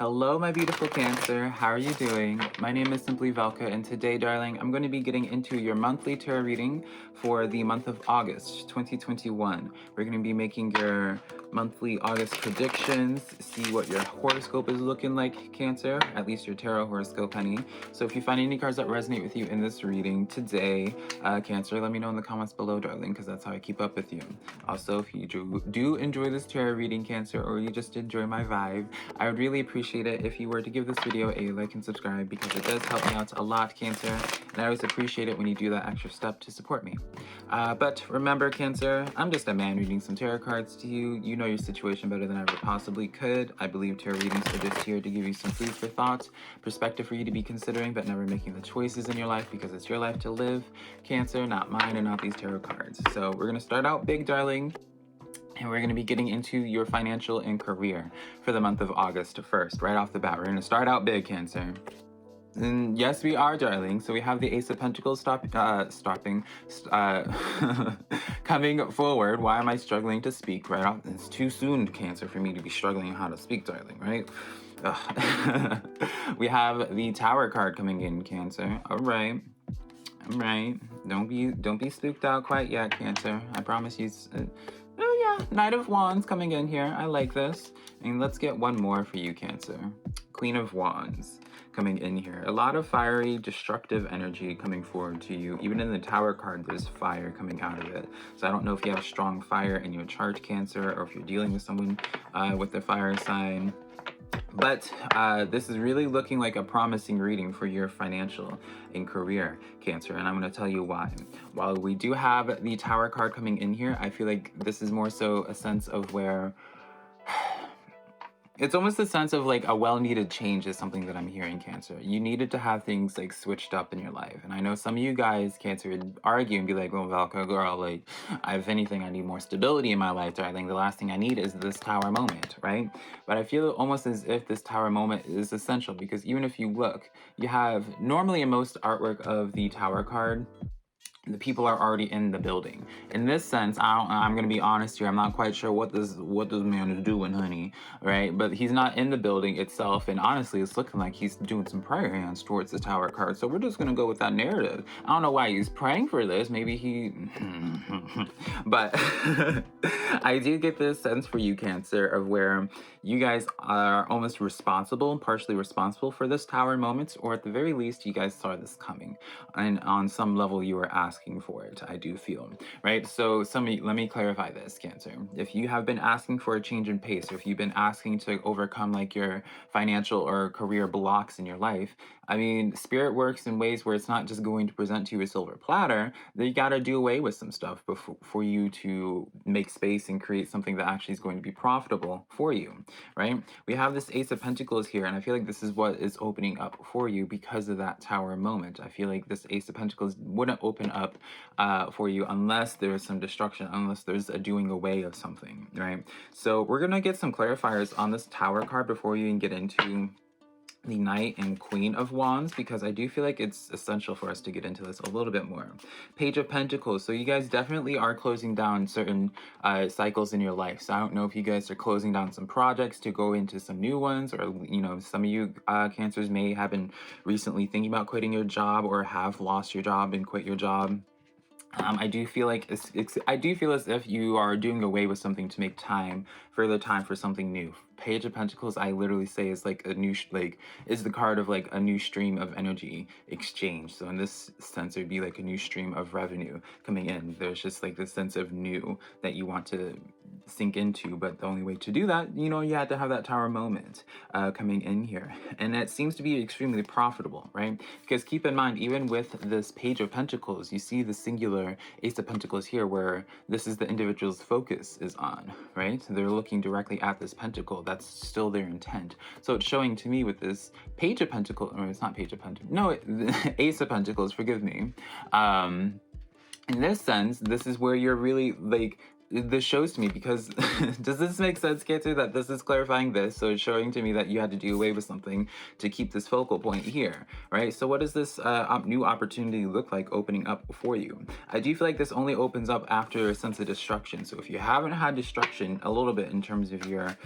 Hello, my beautiful Cancer. How are you doing? My name is SimplyVelca, and today, darling, I'm going to be getting into your monthly tarot reading for the month of August 2021. We're going to be making your monthly August predictions, see what your horoscope is looking like, Cancer, at least your tarot horoscope, honey. So if you find any cards that resonate with you in this reading today, Cancer, let me know in the comments below, darling, because that's how I keep up with you. Also, if you do enjoy this tarot reading, Cancer, or you just enjoy my vibe, I would really appreciate it if you were to give this video a like and subscribe, because it does help me out a lot, Cancer, and I always appreciate it when you do that extra step to support me. But remember, Cancer, I'm just a man reading some tarot cards to you. You know your situation better than I ever possibly could. I believe tarot readings are just here to give you some food for thought, perspective for you to be considering, but never making the choices in your life, because it's your life to live, Cancer, not mine and not these tarot cards. So we're going to start out big, darling. And we're going to be getting into your financial and career for the month of August 1st. Right off the bat, we're going to start out big, Cancer. And yes, we are, darling. So we have the Ace of Pentacles coming forward. Why am I struggling to speak right off? It's too soon, Cancer, for me to be struggling how to speak, darling, right? We have the Tower card coming in, Cancer. All right. All right. Don't be spooked out quite yet, Cancer. I promise you. Oh yeah, Knight of Wands coming in here. I like this. And let's get one more for you, Cancer. Queen of Wands coming in here. A lot of fiery, destructive energy coming forward to you. Even in the Tower card, there's fire coming out of it. So I don't know if you have strong fire in your chart, Cancer, or if you're dealing with someone with a fire sign. But this is really looking like a promising reading for your financial and career, Cancer, and I'm going to tell you why. While we do have the Tower card coming in here, I feel like this is more so a sense of where it's almost a sense of like a well-needed change is something that I'm hearing, Cancer. You needed to have things like switched up in your life. And I know some of you guys, Cancer, would argue and be like, well, Velca, girl, like, if anything, I need more stability in my life, darling. The last thing I need is this Tower moment, right? But I feel almost as if this Tower moment is essential, because even if you look, you have normally in most artwork of the Tower card, the people are already in the building. In this sense, I'm gonna be honest here, I'm not quite sure what this man is doing, honey, right? But he's not in the building itself, and honestly, it's looking like he's doing some prayer hands towards the Tower card. So we're just gonna go with that narrative. I don't know why he's praying for this. Maybe he, but I do get this sense for you, Cancer, of where you guys are almost responsible, partially responsible for this Tower moment, or at the very least, you guys saw this coming, and on some level, you were asking for it, I do feel, right? So let me clarify this, Cancer. If you have been asking for a change in pace, or if you've been asking to overcome like your financial or career blocks in your life, I mean, Spirit works in ways where it's not just going to present to you a silver platter. That you got to do away with some stuff for you to make space and create something that actually is going to be profitable for you, right? We have this Ace of Pentacles here, and I feel like this is what is opening up for you because of that Tower moment. I feel like this Ace of Pentacles wouldn't open up for you unless there's some destruction, unless there's a doing away of something, right? So we're gonna get some clarifiers on this Tower card before you even get into the Knight and Queen of Wands, because I do feel like it's essential for us to get into this a little bit more. Page of Pentacles. So you guys definitely are closing down certain cycles in your life. So I don't know if you guys are closing down some projects to go into some new ones, or, you know, some of you Cancers may have been recently thinking about quitting your job, or have lost your job and quit your job. I do feel like I do feel as if you are doing away with something to make further time for something new. Page of Pentacles, I literally say, is like a new, is the card of like a new stream of energy exchange. So in this sense, it would be like a new stream of revenue coming in. There's just like this sense of new that you want to sink into, but the only way to do that, you know, you had to have that Tower moment coming in here, and it seems to be extremely profitable, right? Because keep in mind, even with this Page of Pentacles, you see the singular Ace of Pentacles here, where this is the individual's focus is on, right? They're looking directly at this pentacle. That's still their intent. So it's showing to me with this Page of Pentacles, or it's not Page of Pentacles, no, Ace of Pentacles, forgive me. In this sense, this is where you're really like, this shows to me, because does this make sense, Cancer, that this is clarifying this? So it's showing to me that you had to do away with something to keep this focal point here, right? So what does this new opportunity look like opening up for you? I do feel like this only opens up after a sense of destruction. So if you haven't had destruction a little bit in terms of your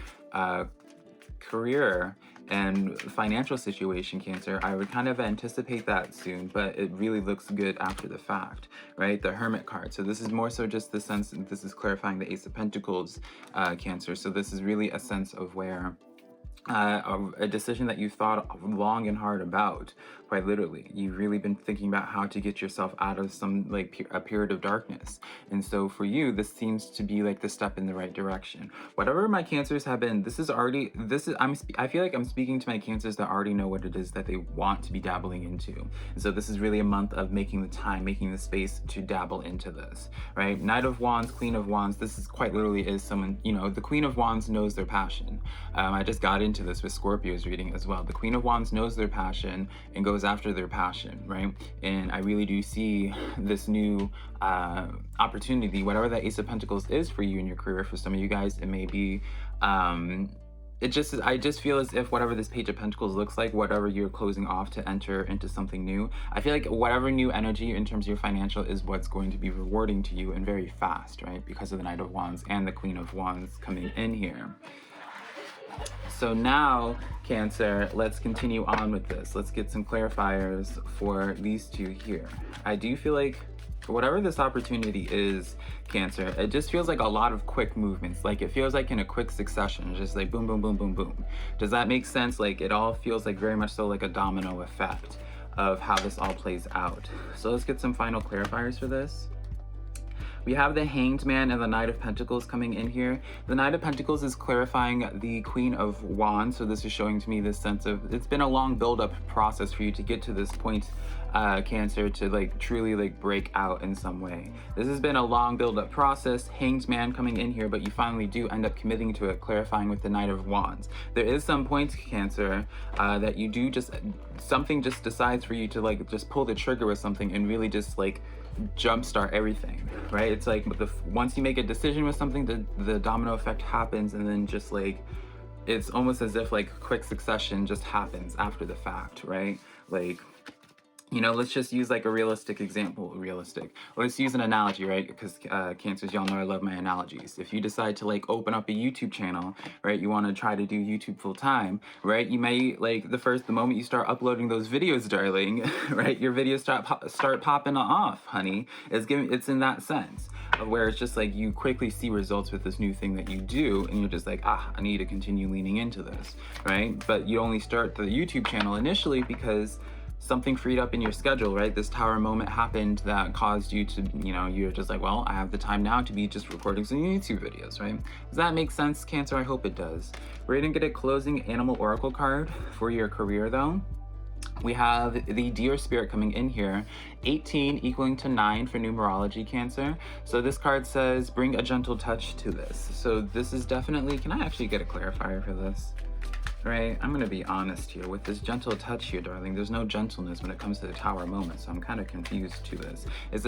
career And financial situation, Cancer, I would kind of anticipate that soon, but it really looks good after the fact, right? The Hermit card. So this is more so just the sense, this is clarifying the Ace of Pentacles, Cancer. So this is really a sense of where a decision that you thought long and hard about, quite literally. You've really been thinking about how to get yourself out of some like a period of darkness. And so for you, this seems to be like the step in the right direction. Whatever my Cancers have been, I feel like I'm speaking to my Cancers that already know what it is that they want to be dabbling into. And so this is really a month of making the time, making the space to dabble into this, right? Knight of Wands, Queen of Wands, this is quite literally is someone, you know, the Queen of Wands knows their passion. I just got into this with Scorpio's reading as well. The Queen of Wands knows their passion and goes after their passion, right? And I really do see this new opportunity, whatever that Ace of Pentacles is for you in your career. For some of you guys, it may be I just feel as if whatever this Page of Pentacles looks like, whatever you're closing off to enter into something new, I feel like whatever new energy in terms of your financial is what's going to be rewarding to you and very fast, right? Because of the Knight of Wands and the Queen of Wands coming in here. So now, Cancer, let's continue on with this. Let's get some clarifiers for these two here. I do feel like whatever this opportunity is, Cancer, it just feels like a lot of quick movements. Like it feels like in a quick succession, just like boom, boom, boom, boom, boom. Does that make sense? Like it all feels like very much so like a domino effect of how this all plays out. So let's get some final clarifiers for this. We have the Hanged Man and the Knight of Pentacles coming in here. The Knight of Pentacles is clarifying the Queen of Wands. So this is showing to me this sense of, it's been a long build-up process for you to get to this point, Cancer, to like truly like break out in some way. This has been a long build-up process. Hanged Man coming in here, but you finally do end up committing to it, clarifying with the Knight of Wands. There is some points, Cancer, that you do just, something just decides for you to like just pull the trigger with something and really just like jumpstart everything, right? It's like once you make a decision with something, the domino effect happens, and then just like it's almost as if like quick succession just happens after the fact, right? Like, you know, let's just use like a realistic example. Let's use an analogy, right? Because Cancers, y'all know I love my analogies. If you decide to like open up a YouTube channel, right? You want to try to do YouTube full time, right? You may like the moment you start uploading those videos, darling, right? Your videos start popping off, honey. It's in that sense of where it's just like you quickly see results with this new thing that you do, and you're just like, I need to continue leaning into this, right? But you only start the YouTube channel initially because something freed up in your schedule, right? This tower moment happened that caused you to, you know, you're just like, well, I have the time now to be just recording some YouTube videos, right? Does that make sense, Cancer? I hope it does. We're gonna get a closing animal oracle card for your career though. We have the Deer Spirit coming in here, 18 equaling to 9 for numerology, Cancer. So this card says, bring a gentle touch to this. So this is definitely, can I actually get a clarifier for this? Right, I'm gonna be honest here. With this gentle touch here, darling, there's no gentleness when it comes to the tower moment, so I'm kind of confused to this. Is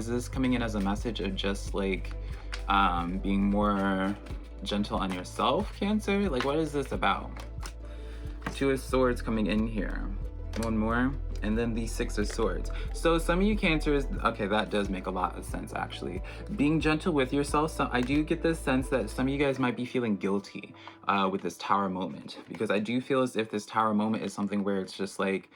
this coming in as a message of just like being more gentle on yourself, Cancer? Like, what is this about? Two of Swords coming in here. One more, and then the Six of Swords. So some of you Cancers, okay, that does make a lot of sense actually. Being gentle with yourself, so I do get this sense that some of you guys might be feeling guilty with this tower moment, because I do feel as if this tower moment is something where it's just like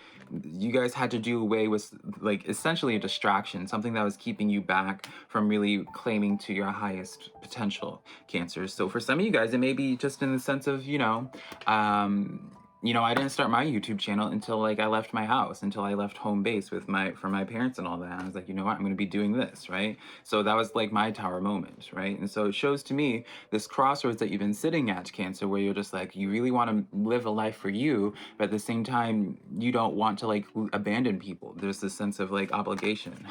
you guys had to do away with like essentially a distraction, something that was keeping you back from really claiming to your highest potential, Cancers. So for some of you guys, it may be just in the sense of, I didn't start my YouTube channel until like I left my house, until I left home base for my parents and all that. And I was like, you know what, I'm going to be doing this, right? So that was like my tower moment, right? And so it shows to me this crossroads that you've been sitting at, Cancer, where you're just like, you really want to live a life for you, but at the same time, you don't want to like abandon people. There's this sense of like obligation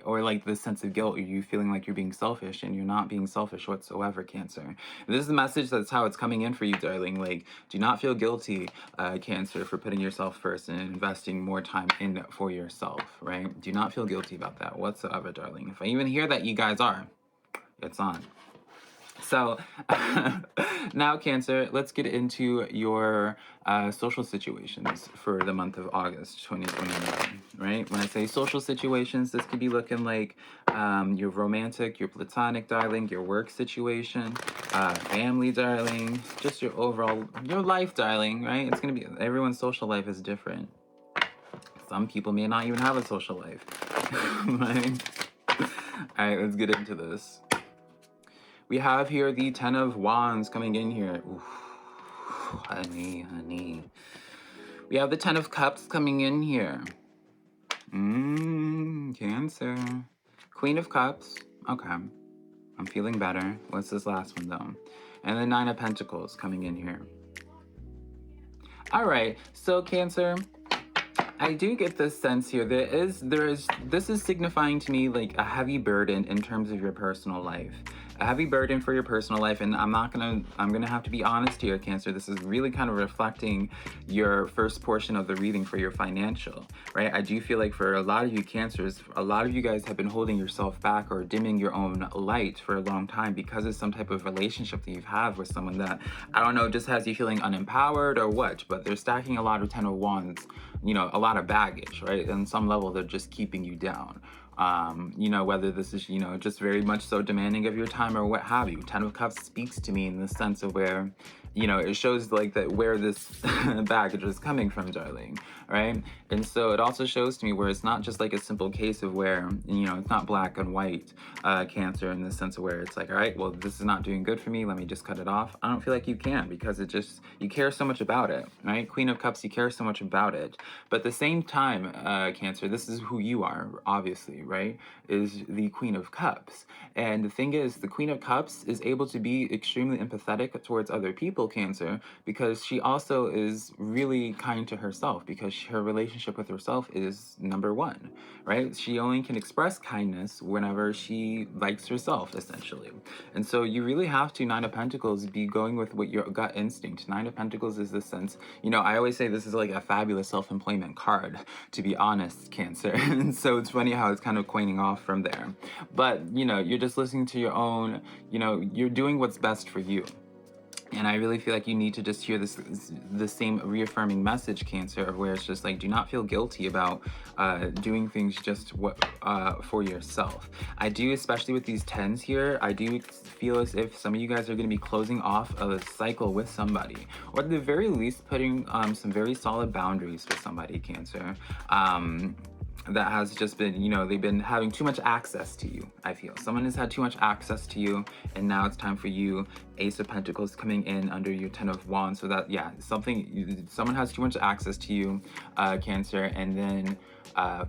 or like this sense of guilt, you feeling like you're being selfish, and you're not being selfish whatsoever, Cancer. This is the message, that's how it's coming in for you, darling. Like, do not feel guilty, Cancer, for putting yourself first and investing more time in for yourself, right? Do not feel guilty about that whatsoever, darling. If I even hear that you guys are, it's on. So now, Cancer, let's get into your social situations for the month of August 2021, right? When I say social situations, this could be looking like your romantic, your platonic, darling, your work situation, family, darling, just your overall, your life, darling, right? It's going to be, everyone's social life is different. Some people may not even have a social life, right? All right, let's get into this. We have here the Ten of Wands coming in here. Ooh, honey, honey. We have the Ten of Cups coming in here. Cancer. Queen of Cups. Okay. I'm feeling better. What's this last one, though? And the Nine of Pentacles coming in here. All right. So, Cancer, I do get this sense here. This is signifying to me like a heavy burden in terms of your personal life. A heavy burden for your personal life, and I'm gonna have to be honest here, Cancer. This is really kind of reflecting your first portion of the reading for your financial, right? I do feel like for a lot of you Cancers, a lot of you guys have been holding yourself back or dimming your own light for a long time because of some type of relationship that you've had with someone that, I don't know, just has you feeling unempowered or what, but they're stacking a lot of Ten of Wands, you know, a lot of baggage, right? On some level, they're just keeping you down. You know, whether this is, you know, just very much so demanding of your time or what have you. Ten of Cups speaks to me in the sense of where, you know, it shows like that where this baggage is coming from, darling, right? And so it also shows to me where it's not just like a simple case of where, you know, it's not black and white Cancer in the sense of where it's like, all right, well, this is not doing good for me, let me just cut it off. I don't feel like you can, because it just, you care so much about it, right? Queen of Cups, you care so much about it. But at the same time, Cancer, this is who you are, obviously, right? Is the Queen of Cups. And the thing is, the Queen of Cups is able to be extremely empathetic towards other people, Cancer, because she also is really kind to herself, because her relationship with herself is number one, right? She only can express kindness whenever she likes herself, essentially. And so you really have to, Nine of Pentacles, be going with what your gut instinct. Nine of Pentacles is the sense, you know, I always say this is like a fabulous self-employment card, to be honest, Cancer. And so it's funny how it's kind of coining off from there. But, you know, you're just listening to your own, you know, you're doing what's best for you. And I really feel like you need to just hear the same reaffirming message, Cancer, of where it's just like, do not feel guilty about doing things just for yourself. I do, especially with these tens here, I do feel as if some of you guys are going to be closing off a cycle with somebody, or at the very least putting some very solid boundaries with somebody, Cancer. That has just been, you know, they've been having too much access to you, I feel. Someone has had too much access to you, and now it's time for you. Ace of Pentacles coming in under your Ten of Wands. So that, yeah, someone has too much access to you, Cancer, and then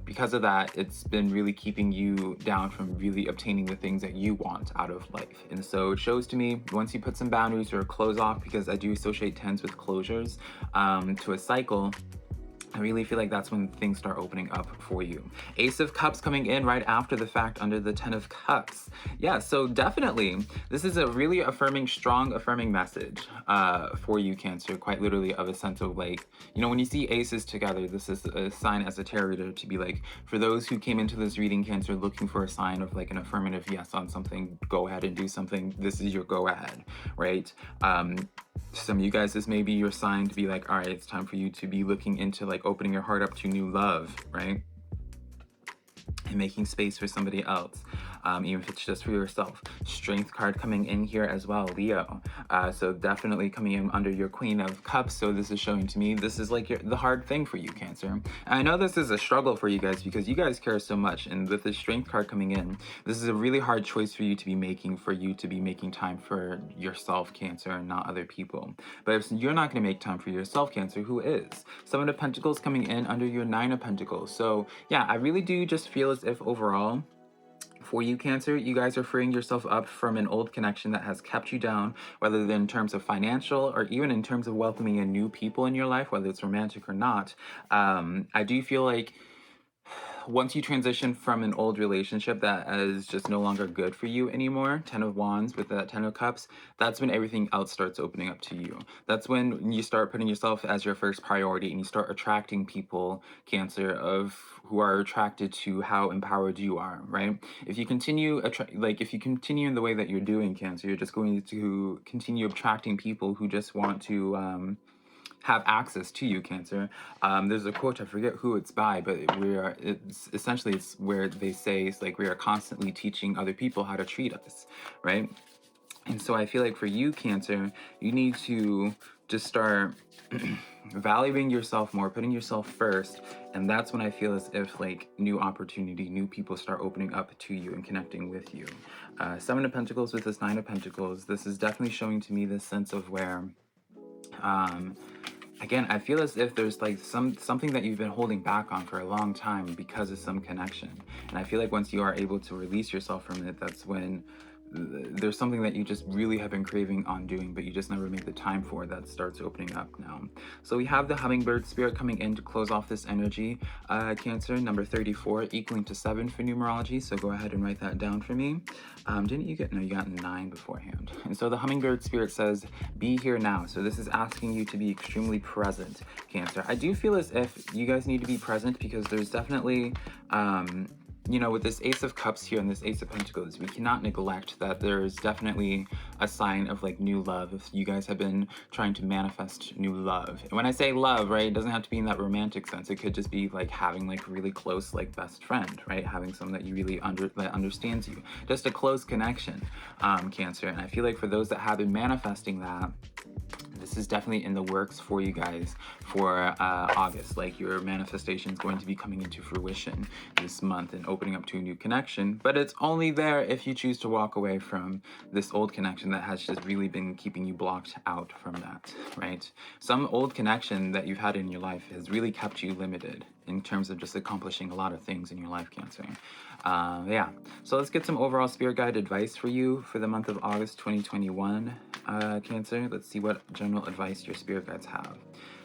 because of that, it's been really keeping you down from really obtaining the things that you want out of life. And so it shows to me, once you put some boundaries or close off, because I do associate tens with closures, to a cycle, I really feel like that's when things start opening up for you. Ace of Cups coming in right after the fact under the Ten of Cups. Yeah, so definitely, this is a really affirming, strong affirming message for you, Cancer, quite literally, of a sense of like, you know, when you see aces together, this is a sign as a tarot reader to be like, for those who came into this reading, Cancer, looking for a sign of like an affirmative yes on something, go ahead and do something, this is your go ahead, right? Some of you guys, this may be your sign to be like, all right, it's time for you to be looking into like opening your heart up to new love, right? And making space for somebody else, even if it's just for yourself. Strength card coming in here as well, Leo. So definitely coming in under your Queen of Cups. So this is showing to me, this is like the hard thing for you, Cancer. And I know this is a struggle for you guys because you guys care so much. And with the Strength card coming in, this is a really hard choice for you to be making, time for yourself, Cancer, and not other people. But if you're not going to make time for yourself, Cancer, who is? Seven of Pentacles coming in under your Nine of Pentacles. So yeah, I really do just feel as if overall, for you, Cancer, you guys are freeing yourself up from an old connection that has kept you down, whether in terms of financial or even in terms of welcoming in new people in your life, whether it's romantic or not. I do feel like Once you transition from an old relationship that is just no longer good for you anymore, 10 of Wands with that 10 of Cups, that's when everything else starts opening up to you. That's when you start putting yourself as your first priority and you start attracting people, Cancer, of who are attracted to how empowered you are, right? If you continue if you continue in the way that you're doing, Cancer, you're just going to continue attracting people who just want to have access to you, Cancer. There's a quote, I forget who it's by, but it's where they say it's like we are constantly teaching other people how to treat us, right? And so I feel like for you, Cancer, you need to just start valuing yourself more, putting yourself first. And that's when I feel as if like new opportunity, new people start opening up to you and connecting with you. Seven of Pentacles with this Nine of Pentacles, this is definitely showing to me this sense of where, again, I feel as if there's like something that you've been holding back on for a long time because of some connection. And I feel like once you are able to release yourself from it, that's when there's something that you just really have been craving on doing, but you just never made the time for, that starts opening up now. So we have the hummingbird spirit coming in to close off this energy, Cancer, number 34, equaling to 7 for numerology. So go ahead and write that down for me. Didn't you get, no, you got 9 beforehand. And so the hummingbird spirit says, be here now. So this is asking you to be extremely present, Cancer. I do feel as if you guys need to be present because there's definitely, you know, with this Ace of Cups here and this Ace of Pentacles, we cannot neglect that there's definitely a sign of like new love. If you guys have been trying to manifest new love. And when I say love, right, it doesn't have to be in that romantic sense. It could just be like having like really close, like best friend, right? Having someone that you really that understands you. Just a close connection, Cancer. And I feel like for those that have been manifesting that, this is definitely in the works for you guys for August. Like your manifestation is going to be coming into fruition this month and opening up to a new connection. But it's only there if you choose to walk away from this old connection that has just really been keeping you blocked out from that, right? Some old connection that you've had in your life has really kept you limited in terms of just accomplishing a lot of things in your life, Cancer. Yeah, so let's get some overall spirit guide advice for you for the month of August 2021, Cancer. Let's see what general advice your spirit guides have.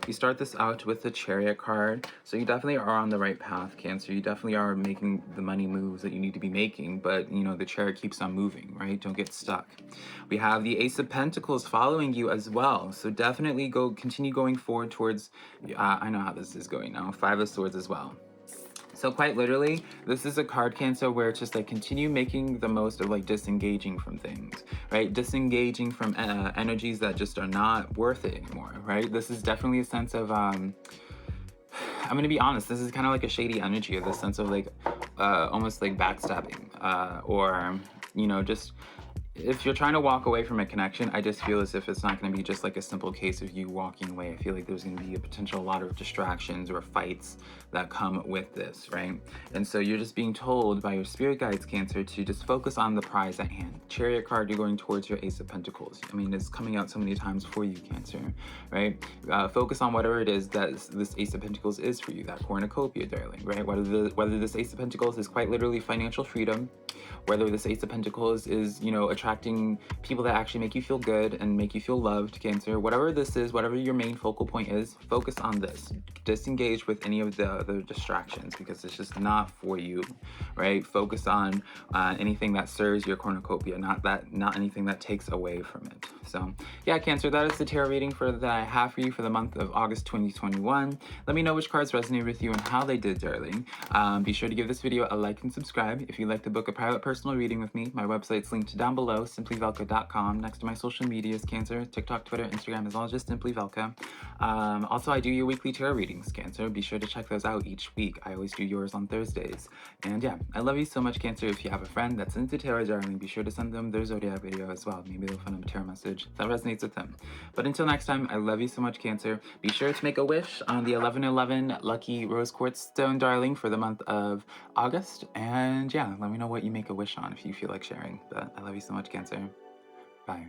You start this out with the Chariot card, so you definitely are on the right path, Cancer. You definitely are making the money moves that you need to be making, but you know the Chariot keeps on moving, right? Don't get stuck. We have the Ace of Pentacles following you as well, so definitely continue going forward towards, I know how this is going now, Five of Swords as well. So quite literally, this is a card, Cancer, where it's just like continue making the most of like disengaging from things, right? Disengaging from energies that just are not worth it anymore, right? This is definitely a sense of, I'm gonna be honest, this is kind of like a shady energy, of the sense of like almost like backstabbing, or, you know, just if you're trying to walk away from a connection, I just feel as if it's not going to be just like a simple case of you walking away. I feel like there's going to be a potential lot of distractions or fights that come with this, right? And so you're just being told by your spirit guides, Cancer, to just focus on the prize at hand. Chariot card, you're going towards your Ace of Pentacles. I mean, it's coming out so many times for you, Cancer, right? Focus on whatever it is that this Ace of Pentacles is for you, that cornucopia, darling, right? Whether this Ace of Pentacles is quite literally financial freedom, whether this Ace of Pentacles is, you know, attracting people that actually make you feel good and make you feel loved, Cancer. Whatever this is, whatever your main focal point is, focus on this. Disengage with any of the other distractions because it's just not for you, right? Focus on anything that serves your cornucopia, not anything that takes away from it. So yeah, Cancer, that is the tarot reading that I have for you for the month of August 2021. Let me know which cards resonated with you and how they did, darling. Be sure to give this video a like and subscribe. If you'd like to book a private personal reading with me, my website's linked down below, SimplyVelca.com. Next to my social medias, Cancer, TikTok, Twitter, Instagram, is all just SimplyVelca. Also, I do your weekly tarot readings, Cancer. Be sure to check those out each week. I always do yours on Thursdays. And yeah, I love you so much, Cancer. If you have a friend that's into tarot, darling, be sure to send them their Zodiac video as well. Maybe they'll find a tarot message that resonates with them. But until next time, I love you so much, Cancer. Be sure to make a wish on the 1111 lucky rose quartz stone, darling, for the month of August. And yeah, let me know what you make a wish on if you feel like sharing. But I love you so much, Cancer. Bye.